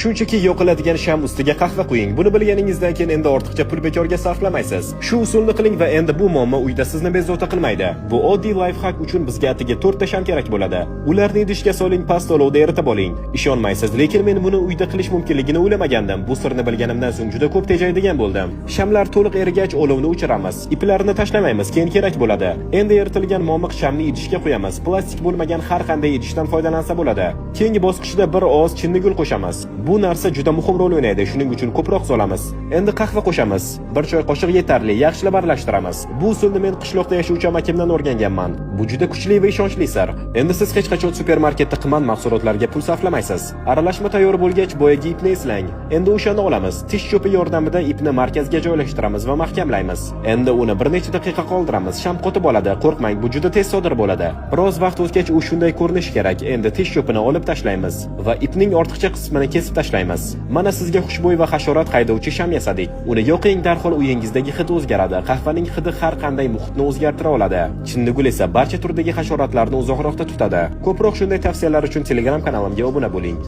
Shunchaki yoqiladigan sham ustiga qahva quying. Buni bilganingizdan keyin endi ortiqcha pul bekorga sarflamaysiz. Shu usulni qiling va endi bu muammo uyda sizni bezovta qilmaydi. Bu oddiy lifehack uchun bizga atigi 4 ta sham kerak bo'ladi. Ularni idishga soling, past olovda eritib oling. Ishonmaysiz, lekin men buni uyda qilish mumkinligini o'ylamagandim. Bu sirni bilganimdan so'ng juda ko'p tejaydigan bo'ldim. Shamlar to'liq erigach olovni o'chiramiz. Iplarni tashlamaymiz, keyin kerak bo'ladi. Endi eritilgan momiq shamni idishga qo'yamiz. Plastik bo'lmagan har qanday idishdan foydalansa bo'ladi. Keyingi bosqichda bir oz chinnigul qo'shamiz. Bu narsa juda muhim rol o'ynaydi, shuning uchun ko'proq solamiz. Endi qahva qo'shamiz. 1 choy qoshiq yetarli, yaxshilab aralashtiramiz. Bu usulni men qishloqda yashovchi amakimdan o'rganganman. Bu juda kuchli va ishonchli sir. Endi siz hech qachon supermarketda qimmat mahsulotlarga pul sarflamaysiz. Aralashma tayyor bo'lgach, boyagi ipni eslang. Endi o'shani olamiz. Tish cho'pi yordamida ipni markazga joylashtiramiz va mahkamlaymiz. Endi uni bir necha daqiqa qoldiramiz. Sham qotib oladi. Qo'rqmang, bu juda tez sodir bo'ladi. Biroz vaqt o'tgach u shunday ko'rinishi kerak. Endi tish cho'pini olib tashlaymiz va ipning ortiqcha qismini kesib tashlaymiz. Mana sizga xushbo'y va hasharot haydovchi sham yasadik. Uni yoqing, darhol uyingizdagi hid o'zgaradi. Qahvaning hidi har qanday muhitni o'zgartira oladi. Chinnigul esa barcha turdagi hasharotlarni uzoqroqda tutadi. Ko'proq shunday tavsiyalar uchun Telegram kanalimga obuna bo'ling.